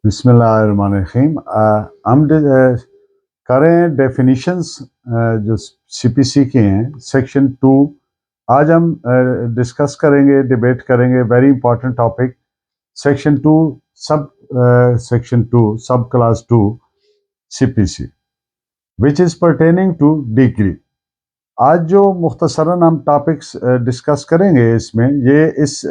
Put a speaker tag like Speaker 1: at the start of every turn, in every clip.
Speaker 1: बिस्मिल्लाहिर्रहमानिर्रहीम। हम करें डेफिनिशंस जो सीपीसी के हैं सेक्शन 2। आज हम डिस्कस करेंगे, डिबेट करेंगे very important topic section 2 section 2 सब class 2 CPC which is pertaining two degree. आज जो मुख्तसरन हम टॉपिक्स डिस्कस करेंगे इसमें ये इस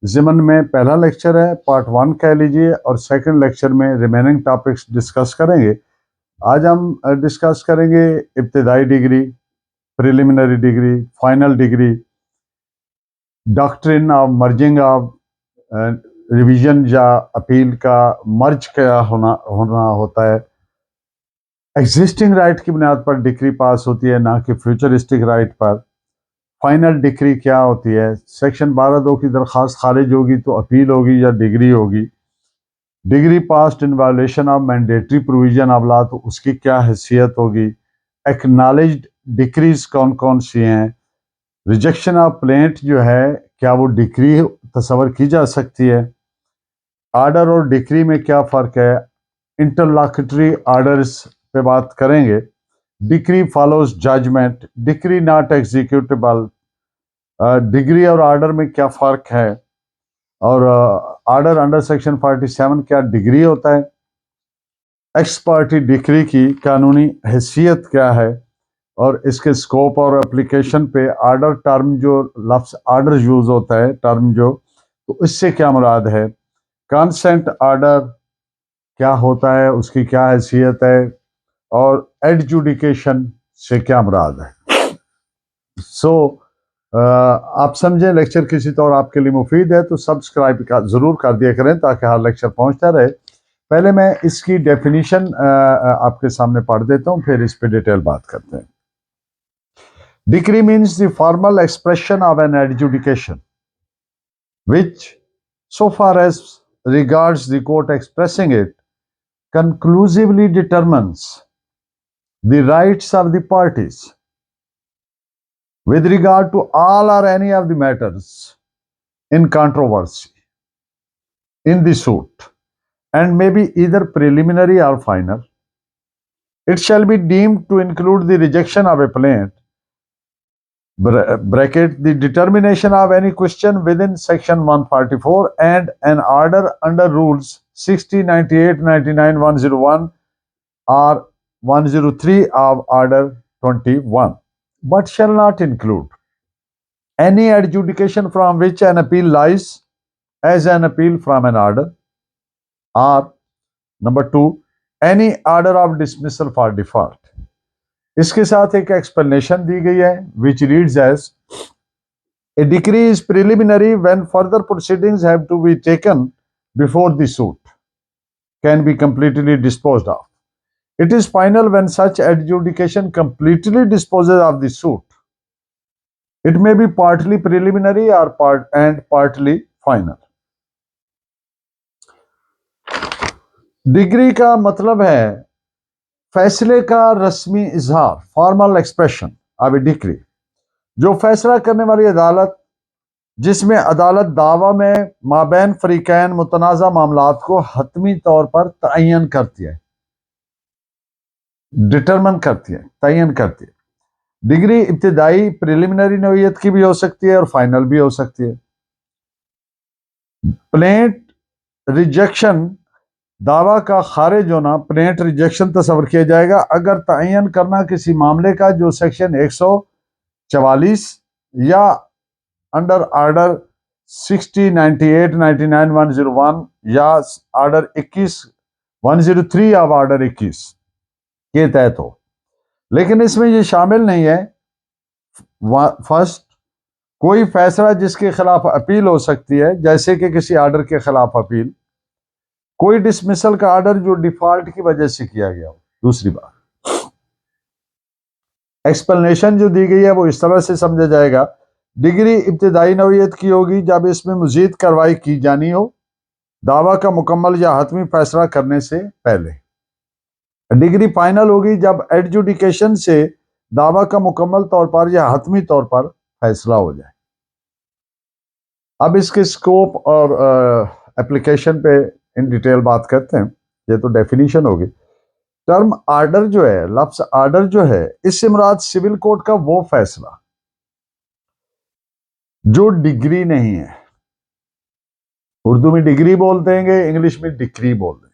Speaker 1: ज़िमन में पहला लेक्चर है, पार्ट 1 कह लीजिए, और सेकंड लेक्चर में रिमेनिंग टॉपिक्स डिस्कस करेंगे। आज हम डिस्कस करेंगे इब्तिदाई degree, preliminary degree, final degree, doctrine of merging of revision या अपील का मर्ज क्या होना होता है, एग्जिस्टिंग राइट की बुनियाद पर डिग्री पास होती है ना कि फ्यूचरिस्टिक राइट पर, फाइनल डिग्री क्या होती है, सेक्शन 12(2) की दरख्वास्त खारिज होगी तो अपील होगी या डिग्री होगी, degree passed in violation of mandatory provision of law तो उसकी क्या हैसियत होगी, एक्नॉलेज्ड डिक्रीज कौन कौन सी हैं, रिजेक्शन ऑफ प्लेंट जो है क्या वो डिक्री तस्वर की जा सकती है, आर्डर और डिक्री में क्या फ़र्क है, इंटरलॉक्यूटरी आर्डर्स पे बात करेंगे, decree follows judgement, decree not executable, degree और आर्डर में क्या फ़र्क है, और आर्डर अंडर सेक्शन 47 क्या डिग्री होता है, एक्स पार्टी डिक्री की कानूनी हैसियत क्या है, और इसके स्कोप और एप्लीकेशन पे आर्डर टर्म जो लफ्ज़ आर्डर यूज़ होता है टर्म जो, तो इससे क्या मुराद है, कंसेंट आर्डर क्या होता है, उसकी क्या हैसियत है, और एडजुडिकेशन से क्या मुराद है। आप समझे लेक्चर किसी तौर आपके लिए मुफीद है तो सब्सक्राइब ज़रूर कर दिया करें ताकि हर लेक्चर पहुंचता रहे। पहले मैं इसकी डेफिनीशन आपके सामने पढ़ देता हूं, फिर इस पे डिटेल बात करते हैं। Decree means the formal expression of an adjudication which, so far as regards the court expressing it, conclusively determines the rights of the parties with regard to all or any of the matters in controversy in the suit, and may be either preliminary or final. It shall be deemed to include the rejection of a plaint, bracket, the determination of any question within section 144, and an order under rules 60, 98, 99, 101 or 103 of order 21, but shall not include any adjudication from which an appeal lies as an appeal from an order, or number 2, any order of dismissal for default. इसके साथ एक explanation दी गई है which reads as a decree is preliminary when further proceedings have to be taken before the suit can be completely disposed of. It is final when such adjudication completely disposes of the suit. It may be partly preliminary or partly final. Degree का मतलब है फैसले का रस्मी इजहार, formal expression of A decree, जो फैसला करने वाली अदालत जिसमें अदालत दावा में माबैन फरीकैन मुतनाज़ा मामलात को हतमी तौर पर तयन करती है, डिटरमिन करती है, तयन करती है। डिग्री इब्तिदाई प्रिलिमिनरी नौइयत की भी हो सकती है और फाइनल भी हो सकती है। प्लेंट रिजेक्शन, दावा का खारिज होना प्लेंट रिजेक्शन तस्वर किया जाएगा अगर तयन करना किसी मामले का जो सेक्शन 144 या अंडर ऑर्डर 60, 98, 99, 101 या ऑर्डर 21, 103 ऑफ ऑर्डर 21 के तहत हो। लेकिन इसमें ये शामिल नहीं है फर्स्ट, कोई फैसला जिसके खिलाफ अपील हो सकती है, जैसे कि किसी ऑर्डर के खिलाफ अपील, कोई डिसमिसल का ऑर्डर जो डिफॉल्ट की वजह से किया गया हो। दूसरी बात, एक्सप्लेनेशन जो दी गई है वो इस तरह से समझा जाएगा, डिग्री इब्तिदाई नौइयत की होगी जब इसमें मजीद कार्रवाई की जानी हो दावा का मुकम्मल या हतमी फैसला करने से पहले। डिग्री फाइनल होगी जब एडजुडिकेशन से दावा का मुकम्मल तौर पर या हतमी तौर पर फैसला हो जाए। अब इसके स्कोप और एप्लीकेशन पे इन डिटेल बात करते हैं, ये तो डेफिनेशन होगी। टर्म आर्डर जो है, लफ्ज आर्डर जो है, इससे मुराद सिविल कोड का वो फैसला जो डिग्री नहीं है। उर्दू में डिग्री बोलते हैं, इंग्लिश में डिक्री बोलते हैं।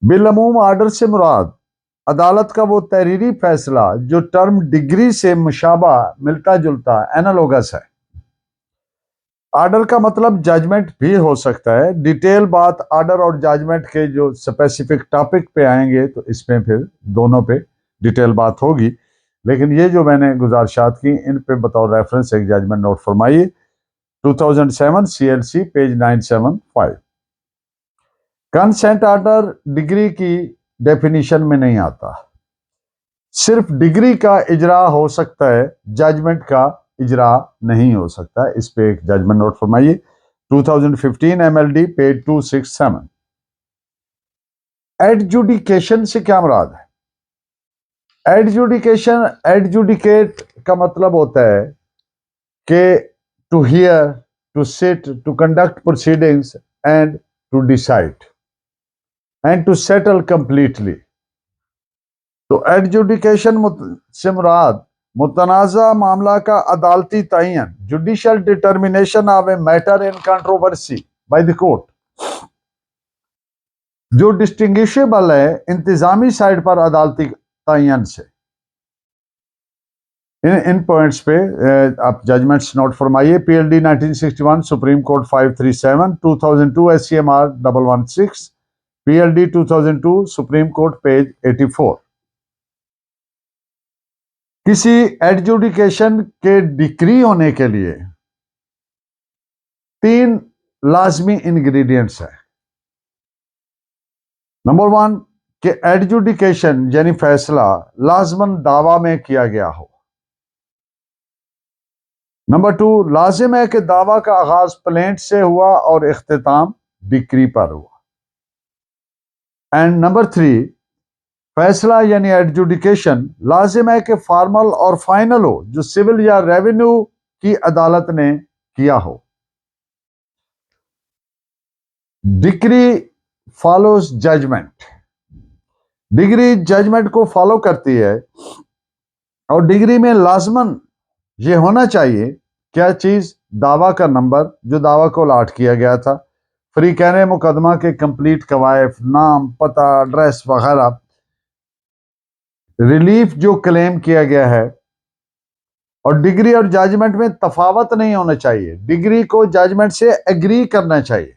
Speaker 1: बिलअमूम आर्डर से मुराद अदालत का वो तहरीरी फैसला जो टर्म डिग्री से मुशाबा, मिलता जुलता, एनालोगस है। आर्डर का मतलब जजमेंट भी हो सकता है। डिटेल बात आर्डर और जजमेंट के जो स्पेसिफिक टॉपिक पे आएंगे तो इसमें फिर दोनों पे डिटेल बात होगी, लेकिन ये जो मैंने गुजारिशात की इन पे बतौर रेफरेंस एक जजमेंट नोट फरमाइए। 2007 CLC page 975। Consent order degree की डेफिनेशन में नहीं आता। सिर्फ डिग्री का इजरा हो सकता है, जजमेंट का इजरा नहीं हो सकता। इस पे एक जजमेंट नोट फरमाइए। 2015 MLD पेज 267। एडजुडिकेशन से क्या मुराद है? एडजुडिकेशन, एडजुडिकेट का मतलब होता है कि to hear, to sit, to conduct proceedings and to decide and to settle completely. तो एडजुडिकेशन से मुराद मुतनाज़ा मामला का अदालती तयन, judicial determination of a matter in controversy by the court, जो डिस्टिंग्विशेबल है इंतजामी साइड पर अदालती तयन से। इन पॉइंट्स पे आप जजमेंट्स नोट फरमाइए। PLD 1961 supreme court 537, 2002 SCMR 116, PLD 2002 supreme court page 84। किसी एडजुडिकेशन के डिक्री होने के लिए 3 लाजमी इंग्रेडिएंट्स हैं। नंबर 1 कि एडजुडिकेशन यानी फैसला लाजमन दावा में किया गया हो। नंबर 2 लाजिम है कि दावा का आगाज प्लेंट से हुआ और इख्तिताम डिक्री पर हुआ। एंड नंबर 3 फैसला यानी एडजुडिकेशन लाजिम है कि फॉर्मल और फाइनल हो, जो सिविल या रेवेन्यू की अदालत ने किया हो। Decree follows judgement, degree judgement को फॉलो करती है और डिग्री में लाजमन ये होना चाहिए क्या चीज? दावा का नंबर जो दावा को लॉट किया गया था, फ्री कहने मुकदमा के कंप्लीट कवायफ, नाम, पता, एड्रेस वगैरह, रिलीफ जो क्लेम किया गया है। और डिग्री और जजमेंट में तफावत नहीं होना चाहिए, डिग्री को जजमेंट से एग्री करना चाहिए।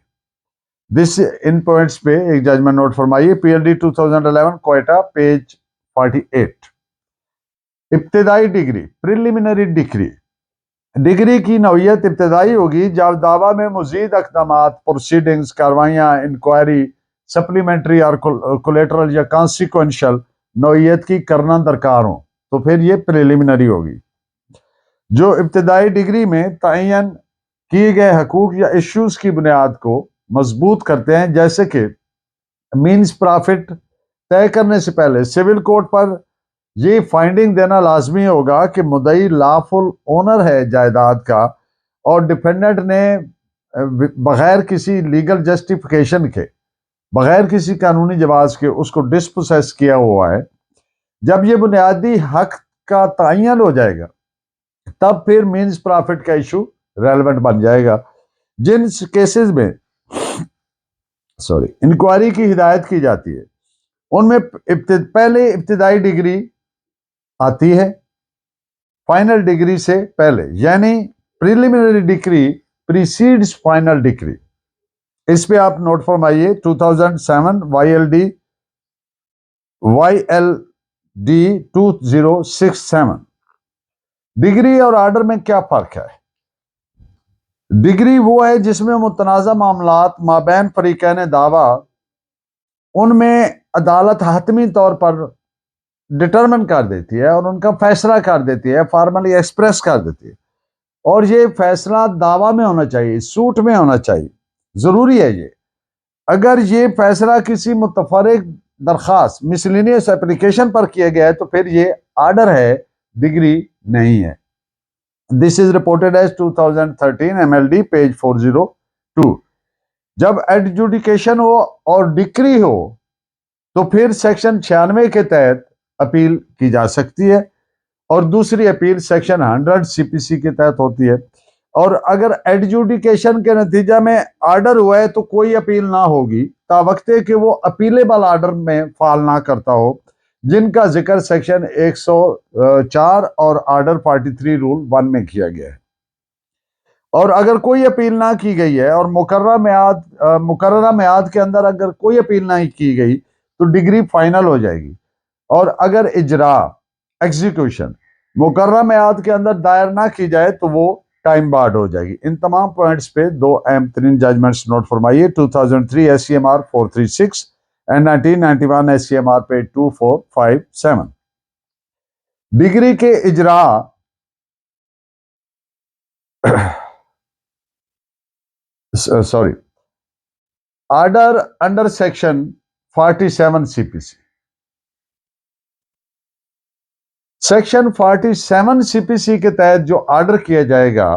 Speaker 1: दिस इन पॉइंट्स पे एक जजमेंट नोट फरमाइए। PLD 2011 Quetta page 48। इब्तिदाई डिग्री, प्रिलिमिनरी डिग्री, डिग्री की नौयत इब्तदाई होगी जब दावा में मजीद अक़दामात, प्रोसीडिंग्स, कार्रवाइयाँ, इंक्वायरी, सप्लीमेंट्री और कोलेटरल या कॉन्सिक्वेंशल नौयत की करना दरकार हो, तो फिर ये प्रिलिमिनरी होगी। जो इब्तदाई डिग्री में तयन किए गए हकूक या इश्यूज की बुनियाद को मजबूत करते हैं, जैसे कि मीन्स प्रॉफिट तय करने से पहले सिविल कोर्ट पर ये फाइंडिंग देना लाजमी होगा कि मुद्दई लॉफुल ओनर है जायदाद का और डिफेंडेंट ने बगैर किसी लीगल जस्टिफिकेशन के, बगैर किसी कानूनी जवाज के उसको डिस्पोसेस किया हुआ है। जब ये बुनियादी हक का तयन हो जाएगा तब फिर मीन्स प्रॉफिट का इशू रेलेवेंट बन जाएगा। जिन केसेस में इंक्वायरी की हिदायत की जाती है उनमें पहले इब्तिदाई डिग्री आती है फाइनल डिग्री से पहले, यानी preliminary degree precedes final decree. इस पे आप नोट फरमाइए। 2007 YLD 2067। डिग्री और आर्डर में क्या फर्क है? डिग्री वो है जिसमें मुतनाज़ा मामलात माबैन फरीकैन दावा, उनमें अदालत हतमी तौर पर डिटरमिन कर देती है और उनका फैसला कर देती है, फॉर्मली एक्सप्रेस कर देती है। और ये फैसला दावा में होना चाहिए, सूट में होना चाहिए, जरूरी है ये। अगर ये फैसला किसी मुतफरिक दरखास्त, मिसलिनियस एप्लीकेशन पर किया गया है तो फिर ये आर्डर है, डिग्री नहीं है। This is reported as 2013 MLD page 402। जब एडजुडिकेशन हो और डिक्री हो तो फिर सेक्शन 96 के तहत अपील की जा सकती है और दूसरी अपील सेक्शन 100 सीपीसी के तहत होती है। और अगर एडजुडिकेशन के नतीजा में ऑर्डर हुआ है तो कोई अपील ना होगी तावक्ते कि वो अपीलेबल ऑर्डर में फाल ना करता हो, जिनका जिक्र सेक्शन 104 और ऑर्डर 43 रूल 1 में किया गया है। और अगर कोई अपील ना की गई है और मुकर्ररा मियाद के अंदर अगर कोई अपील ना की गई तो डिग्री फाइनल हो जाएगी। और अगर इजरा एग्जीक्यूशन मुकर्ररा मियाद के अंदर दायर ना की जाए तो वो टाइम बार्ड हो जाएगी। इन तमाम पॉइंट्स पे दो अहम तरीन जजमेंट्स नोट फरमाइए। 2003 SCMR 436 एंड 1991 SCMR पे 2457। डिग्री के इजरा sorry order under section 47 CPC। Section 47 CPC के तहत जो ऑर्डर किया जाएगा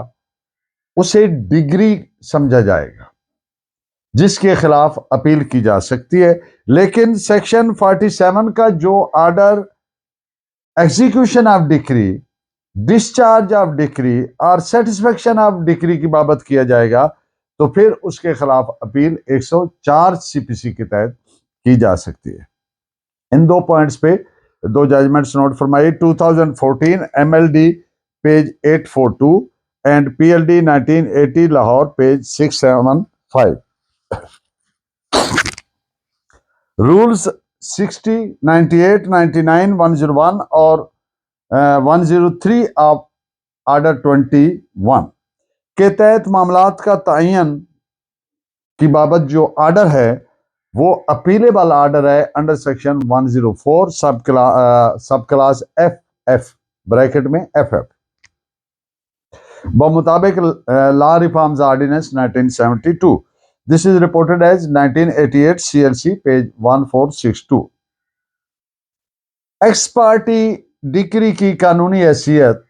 Speaker 1: उसे डिग्री समझा जाएगा जिसके खिलाफ अपील की जा सकती है। लेकिन सेक्शन 47 का जो order execution of decree, discharge of decree और सेटिस्फेक्शन ऑफ डिक्री की बाबत किया जाएगा तो फिर उसके खिलाफ अपील 104 CPC के तहत की जा सकती है। इन दो पॉइंट्स पे दो जजमेंट्स नोट फरमाइए। 2014 MLD page 842 and PLD 1980 Lahore page 675। Rules 60, 98, 99, 101 और 103 ऑफ ऑर्डर 21 के तहत मामलात का तयन की बाबत जो ऑर्डर है वो अपीलेबल ऑर्डर है under section 104 sub clause FF bracket में FF बमुताबिक law reforms ordinance 1972। This is reported as 1988 CLC page 1462। Ex parte decree की कानूनी हैसियत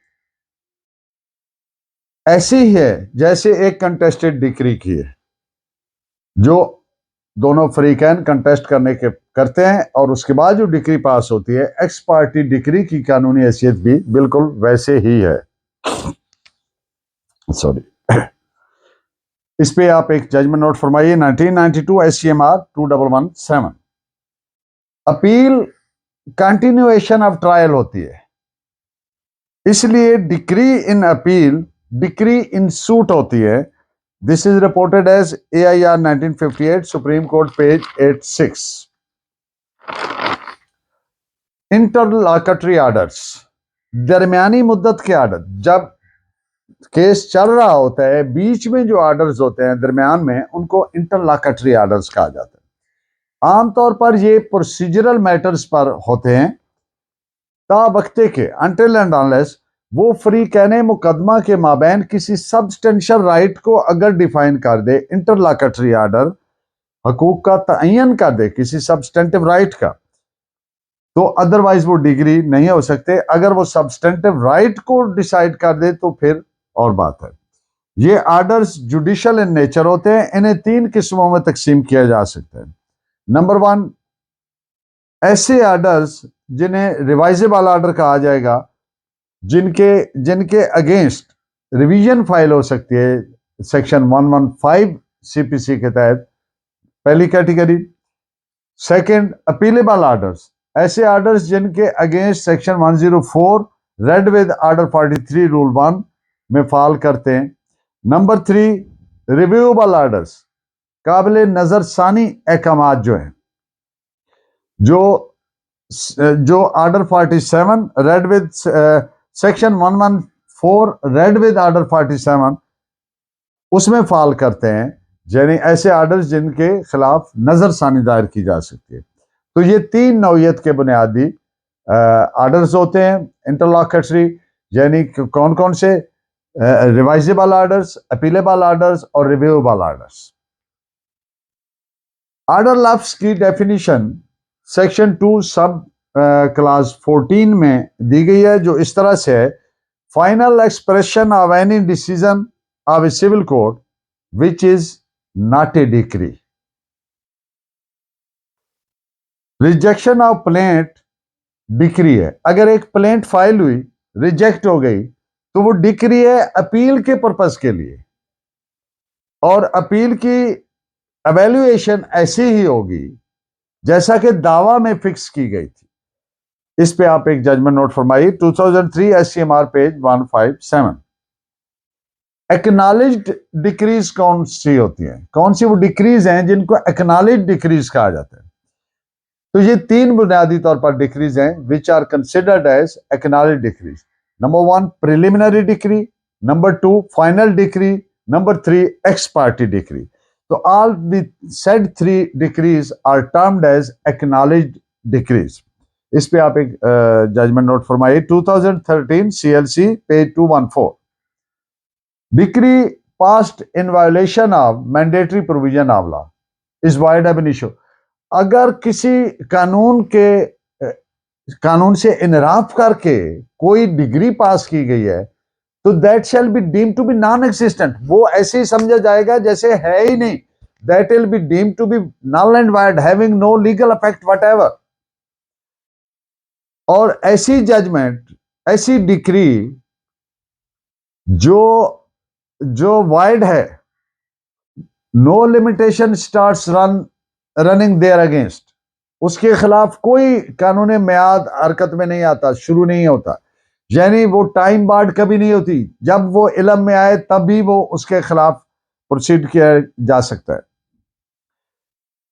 Speaker 1: ऐसी ही है जैसे एक कंटेस्टेड डिक्री की है, जो दोनों फ्रीकैन कंटेस्ट करते हैं और उसके बाद जो डिक्री पास होती है एक्स पार्टी डिक्री की कानूनी हैसियत भी बिल्कुल वैसे ही है। सॉरी, इस पे आप एक जजमेंट नोट फरमाइए। 1992 SCMR 2117। Appeal continuation of trial होती है, इसलिए decree in appeal decree in suit होती है। This is reported as AIR 1958 supreme court page 86। Interlocutory orders दरमियानी मुद्दत के ऑर्डर, जब केस चल रहा होता है बीच में जो ऑर्डर्स होते हैं दरमियान में उनको इंटरलॉकटरी ऑर्डर्स कहा जाता है। आमतौर पर ये प्रोसीजरल मैटर्स पर होते हैं तावक्ते के अनटिल एंड अनलेस वो फ्री कहने मुकदमा के माबैन किसी सब्सटेंशियल राइट को अगर डिफाइन कर दे, इंटरलॉकटरी ऑर्डर हकूक का तयन कर दे किसी सब्सटेंटिव राइट का, तो अदरवाइज वो डिग्री नहीं हो सकते। अगर वो सब्सटेंटिव राइट को डिसाइड कर दे तो फिर और बात है। ये ऑर्डर्स जुडिशियल इन नेचर होते हैं। इन्हें 3 किस्मों में तकसीम किया जा सकता है। नंबर 1, ऐसे ऑर्डर्स जिन्हें रिवाइजेबल ऑर्डर कहा जाएगा, जिनके अगेंस्ट रिवीजन फाइल हो सकती है सेक्शन 115 CPC के तहत, पहली कैटेगरी। सेकंड, अपीलेबल ऑर्डर्स, ऐसे ऑर्डर्स जिनके against section 104 read with order 43 rule 1 में फाल करते हैं। नंबर 3, रिव्यूएबल ऑर्डर्स, काबिल नजर सानी अहकामात जो हैं, जो order 47 read with section 114 read with order 47 उसमें फाल करते हैं, यानी ऐसे ऑर्डर्स जिनके खिलाफ नजरसानी दायर की जा सकती है। तो ये 3 नौयत के बुनियादी ऑर्डर्स होते हैं इंटरलॉकटरी, यानी कौन कौन से? रिवाइजेबल ऑर्डर्स, अपीलेबल ऑर्डर्स और रिव्यूएबल ऑर्डर्स। ऑर्डर लफ्ज की डेफिनेशन सेक्शन 2 सब क्लास 14 में दी गई है, जो इस तरह से है: final expression of any decision of a civil court which is not a decree. Rejection of plaint decree है। अगर एक प्लेंट फाइल हुई, रिजेक्ट हो गई, तो वो डिक्री है अपील के पर्पस के लिए, और अपील की एवेल्युएशन ऐसी ही होगी जैसा कि दावा में फिक्स की गई थी। इस पे आप एक जजमेंट नोट फरमाइए, 2003 SCMR पेज 157। एक्नॉलेज्ड डिक्रीज कौन सी होती हैं? कौन सी वो डिक्रीज हैं जिनको एक्नॉलेज्ड डिक्रीज कहा जाता है? तो ये तीन बुनियादी तौर पर डिक्रीज हैं which are considered as acknowledged decrees. Number 1 preliminary decree, number 2 final decree, number 3 ex parte decree. तो all the said three decrees are termed as acknowledged decrees. इस पे आप एक जजमेंट नोट फरमाइए, 2013 CLC page 214। Decree passed in violation of mandatory provision of law is void ab initio। अगर किसी कानून से इनराफ करके कोई डिग्री पास की गई है तो that shall be deemed to be non existent. वो ऐसे ही समझा जाएगा जैसे है ही नहीं। That will be deemed to be null and void, having no legal effect whatever। और ऐसी जजमेंट, ऐसी डिक्री जो वाइड है, no limitation starts running there against, उसके खिलाफ कोई कानूनी म्याद हरकत में नहीं आता, शुरू नहीं होता। यानी वो टाइम बार्ड कभी नहीं होती, जब वो इल्म में आए तभी वो उसके खिलाफ प्रोसीड किया जा सकता है।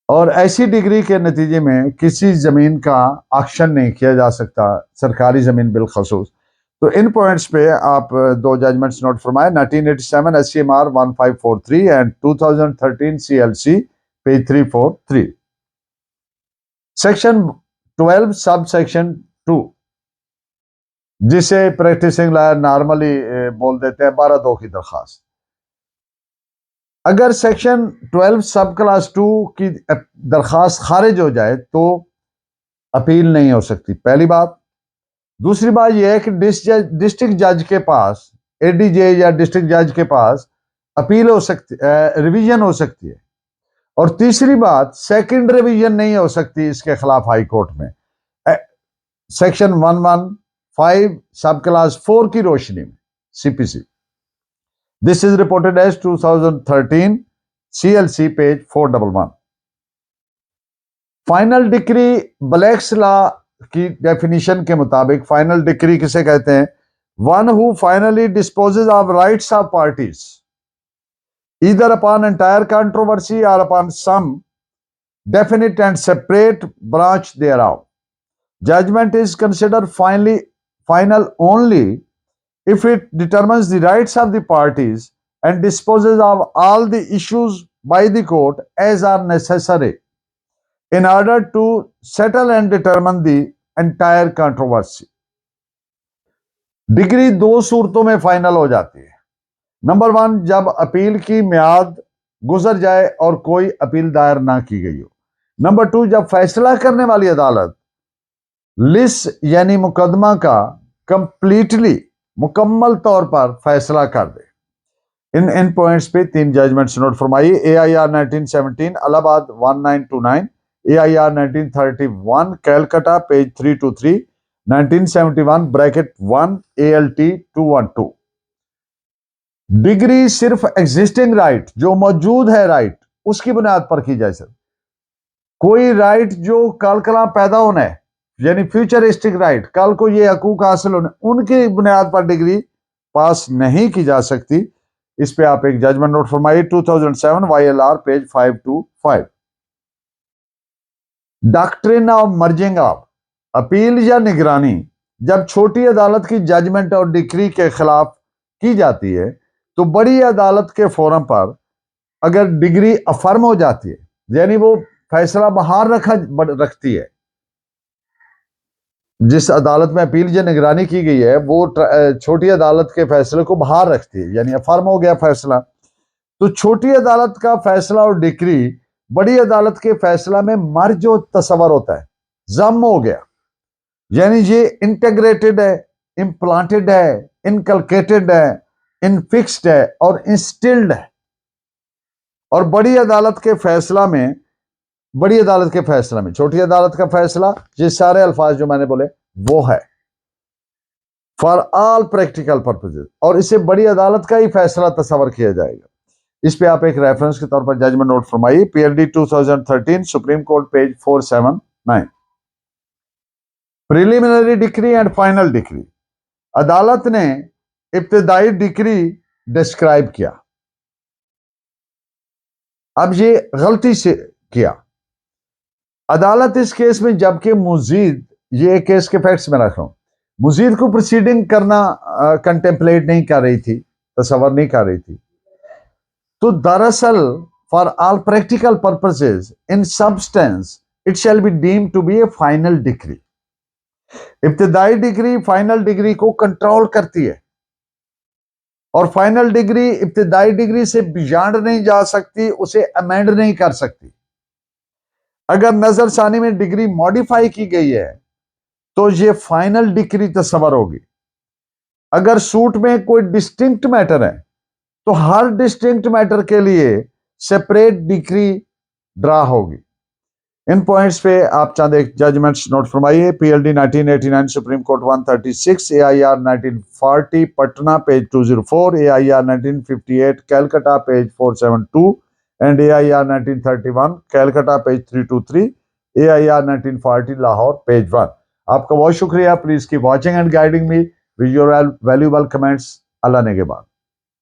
Speaker 1: और ऐसी डिग्री के नतीजे में किसी जमीन का ऑक्शन नहीं किया जा सकता, सरकारी जमीन बिलखसूस। तो इन पॉइंट्स पे आप दो जजमेंट्स नोट फरमाए, 1987 SCMR 1543 and 2013 CLC page 343। Section 12 sub section 2, जिसे प्रैक्टिसिंग लॉयर नॉर्मली बोल देते हैं 12(2) की दरखास्त। अगर सेक्शन 12 सब क्लास 2 की दरखास्त खारिज हो जाए तो अपील नहीं हो सकती, पहली बात। दूसरी बात यह है कि डिस्ट्रिक्ट जज के पास, ADJ या डिस्ट्रिक्ट जज के पास अपील हो सकती, रिवीजन हो सकती है। और तीसरी बात, सेकंड रिवीजन नहीं हो सकती इसके खिलाफ हाई कोर्ट में, सेक्शन 115 सब क्लास 4 की रोशनी में, CPC। This is reported as 2013 CLC page 411। Final decree Black's law की डेफिनेशन के मुताबिक फाइनल डिक्री किसे कहते हैं? One who finally disposes of rights of parties either upon entire controversy और upon some definite and separate branch thereof। Judgment is considered final only if it determines the rights of the parties and disposes of all the issues by the court as are necessary in order to settle and determine the entire controversy। Degree दो सूरतों में final हो जाती है। Number 1, जब appeal की मियाद गुजर जाए और कोई अपील दायर ना की गई हो। नंबर 2, जब फैसला करने वाली अदालत लिस यानी मुकदमा का कंप्लीटली मुकम्मल तौर पर फैसला कर दे। इन पॉइंट्स पे तीन जजमेंट्स नोट फरमाइए, AIR 1917 Allahabad 1929, AIR 1931 Calcutta page 323, 1971 bracket 1 ALT 212। Degree सिर्फ एग्जिस्टिंग राइट, जो मौजूद है राइट, उसकी बुनियाद पर की जाए। सर कोई राइट जो कल कला पैदा होना है, यानी फ्यूचरिस्टिक राइट, कल को ये हकूक हासिल होने, उनकी बुनियाद पर डिग्री पास नहीं की जा सकती। इस पे आप एक जजमेंट नोट फरमाइए, 2007 YLR page 525। Doctrine of merging of appeal या निगरानी जब छोटी अदालत की जजमेंट और डिक्री के खिलाफ की जाती है तो बड़ी अदालत के फोरम पर अगर डिग्री अफर्म हो जाती है, यानी वो फैसला बाहर रखती है, जिस अदालत में अपील या निगरानी की गई है वो छोटी अदालत के फैसले को बाहर रखती है, यानी अफर्म हो गया फैसला, तो छोटी अदालत का फैसला और डिक्री बड़ी अदालत के फैसला में मर्ज जो तस्वर होता है, जम हो गया, यानी ये इंटीग्रेटेड है, इम्प्लांटेड है, इनकलकेटेड है, इनफिक्स्ड है और इंस्टिल्ड है। और बड़ी अदालत के फैसला में, छोटी अदालत का फैसला, ये सारे अल्फाज जो मैंने बोले वो है फॉर ऑल प्रैक्टिकल पर्पजेज, और इसे बड़ी अदालत का ही फैसला तस्वर किया जाएगा। इस पे आप एक रेफरेंस के तौर पर जजमेंट नोट फरमाइए, PLD 2013 supreme court page 479। Preliminary decree and final decree, अदालत ने इब्तदाई डिक्री डिस्क्राइब किया, अब ये गलती से किया अदालत इस केस में, जबकि मुजीद, ये केस के फैक्ट्स में रख रहा हूं, मुजीद को प्रोसीडिंग करना कंटेम्पलेट नहीं कर रही थी, तस्वर नहीं कर रही थी। तो दरअसल for all practical purposes in substance it shall be deemed to be a final degree. इब्तदाई डिग्री फाइनल डिग्री को कंट्रोल करती है, और फाइनल डिग्री इब्तदाई डिग्री से बियॉन्ड नहीं जा सकती, उसे अमेंड नहीं कर सकती। अगर नजरसानी में डिग्री मॉडिफाई की गई है तो ये फाइनल डिग्री तस्वर होगी। अगर सूट में कोई डिस्टिंक्ट मैटर है तो हर डिस्टिंक्ट मैटर के लिए सेपरेट डिग्री ड्रा होगी। इन पॉइंट्स पे आप चंद एक जजमेंट्स नोट फरमाइए। PLD 1989 supreme court 136, AIR 1940 Patna page 204, AIR 1958 Calcutta page 472 and AIR 1931 Calcutta page 323, AIR 1940 Lahore page 1। आपका बहुत शुक्रिया। Please keep watching and guiding me with your valuable comments. Allah ने के बाद।